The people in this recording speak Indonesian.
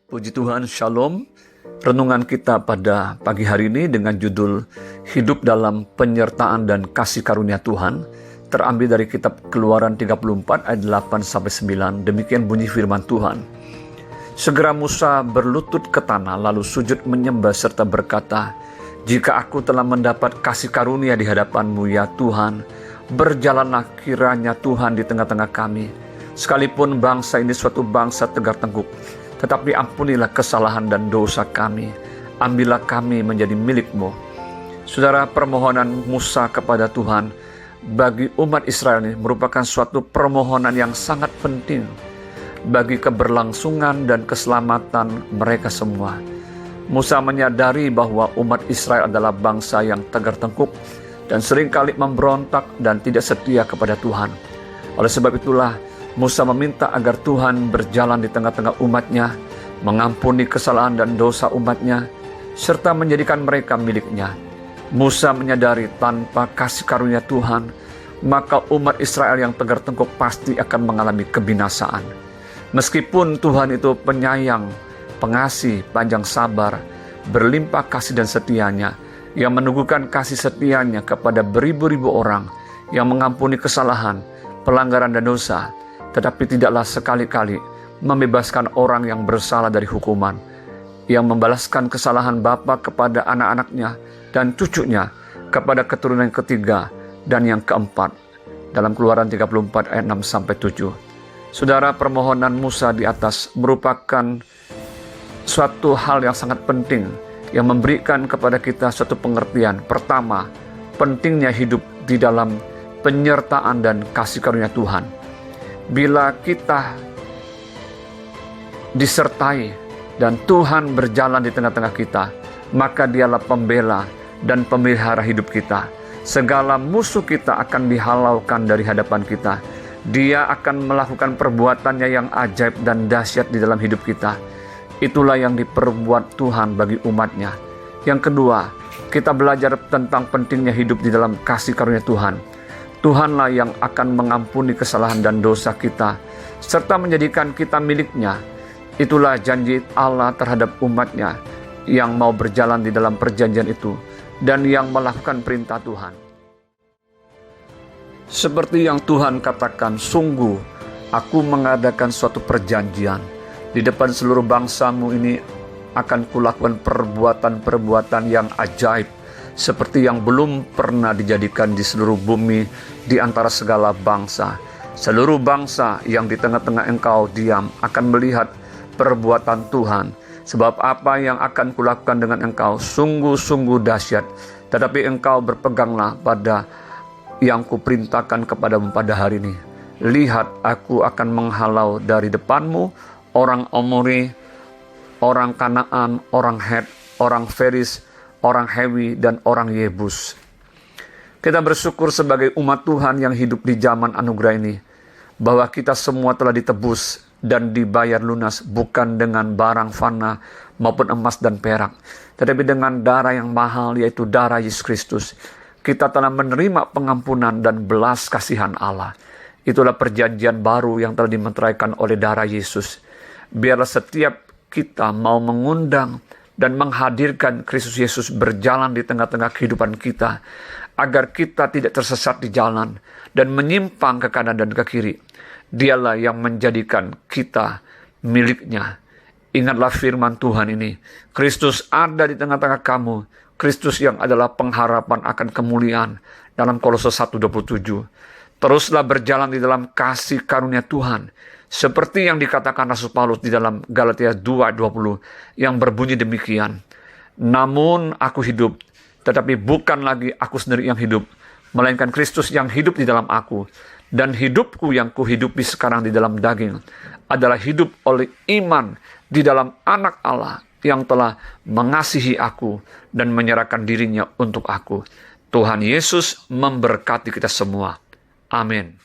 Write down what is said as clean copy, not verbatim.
Puji Tuhan, Shalom. Renungan kita pada pagi hari ini dengan judul Hidup dalam Penyertaan dan Kasih Karunia Tuhan, terambil dari kitab Keluaran 34 ayat 8-9. Demikian bunyi firman Tuhan. Segera Musa berlutut ke tanah lalu sujud menyembah serta berkata, "Jika aku telah mendapat kasih karunia di hadapan-Mu ya Tuhan, berjalanlah kiranya Tuhan di tengah-tengah kami. Sekalipun bangsa ini suatu bangsa tegar tengkuk, tetapi ampunilah kesalahan dan dosa kami. Ambillah kami menjadi milik-Mu." Saudara, permohonan Musa kepada Tuhan bagi umat Israel ini merupakan suatu permohonan yang sangat penting bagi keberlangsungan dan keselamatan mereka semua. Musa menyadari bahwa umat Israel adalah bangsa yang tegar tengkuk dan seringkali memberontak dan tidak setia kepada Tuhan. Oleh sebab itulah, Musa meminta agar Tuhan berjalan di tengah-tengah umatnya, mengampuni kesalahan dan dosa umatnya, serta menjadikan mereka miliknya. Musa menyadari tanpa kasih karunia Tuhan, maka umat Israel yang tegar tengkuk pasti akan mengalami kebinasaan. Meskipun Tuhan itu penyayang, pengasih, panjang sabar, berlimpah kasih dan setianya, yang menunggukan kasih setianya kepada beribu-ribu orang, yang mengampuni kesalahan, pelanggaran dan dosa, tetapi tidaklah sekali-kali membebaskan orang yang bersalah dari hukuman, yang membalaskan kesalahan bapa kepada anak-anaknya dan cucunya, kepada keturunan yang ketiga dan yang keempat. Dalam Keluaran 34 ayat 6-7. Saudara, permohonan Musa di atas merupakan suatu hal yang sangat penting yang memberikan kepada kita suatu pengertian. Pertama, pentingnya hidup di dalam penyertaan dan kasih karunia Tuhan. Bila kita disertai dan Tuhan berjalan di tengah-tengah kita, maka Dialah pembela dan pemelihara hidup kita. Segala musuh kita akan dihalaukan dari hadapan kita. Dia akan melakukan perbuatannya yang ajaib dan dahsyat di dalam hidup kita. Itulah yang diperbuat Tuhan bagi umatnya. Yang kedua, kita belajar tentang pentingnya hidup di dalam kasih karunia Tuhan. Tuhanlah yang akan mengampuni kesalahan dan dosa kita, serta menjadikan kita miliknya. Itulah janji Allah terhadap umatnya yang mau berjalan di dalam perjanjian itu dan yang melakukan perintah Tuhan. Seperti yang Tuhan katakan, "Sungguh, aku mengadakan suatu perjanjian. Di depan seluruh bangsamu ini akan kulakukan perbuatan-perbuatan yang ajaib, seperti yang belum pernah dijadikan di seluruh bumi di antara segala bangsa. Seluruh bangsa yang di tengah-tengah engkau diam akan melihat perbuatan Tuhan. Sebab apa yang akan kulakukan dengan engkau sungguh-sungguh dahsyat. Tetapi engkau berpeganglah pada yang kuperintahkan kepadamu pada hari ini. Lihat, aku akan menghalau dari depanmu orang Amori, orang Kanaan, orang Het, orang Feris, orang Hewi, dan orang Yebus." Kita bersyukur sebagai umat Tuhan yang hidup di zaman anugerah ini, bahwa kita semua telah ditebus dan dibayar lunas bukan dengan barang fana maupun emas dan perak, tetapi dengan darah yang mahal, yaitu darah Yesus Kristus. Kita telah menerima pengampunan dan belas kasihan Allah. Itulah perjanjian baru yang telah dimeteraikan oleh darah Yesus. Biarlah setiap kita mau mengundang dan menghadirkan Kristus Yesus berjalan di tengah-tengah kehidupan kita, agar kita tidak tersesat di jalan dan menyimpang ke kanan dan ke kiri. Dialah yang menjadikan kita miliknya. Ingatlah firman Tuhan ini, Kristus ada di tengah-tengah kamu, Kristus yang adalah pengharapan akan kemuliaan, dalam Kolose 1:27. Teruslah berjalan di dalam kasih karunia Tuhan, seperti yang dikatakan Rasul Paulus di dalam Galatia 2:20, yang berbunyi demikian, "Namun aku hidup, tetapi bukan lagi aku sendiri yang hidup, melainkan Kristus yang hidup di dalam aku. Dan hidupku yang kuhidupi sekarang di dalam daging adalah hidup oleh iman di dalam Anak Allah yang telah mengasihi aku dan menyerahkan dirinya untuk aku." Tuhan Yesus memberkati kita semua. Amin.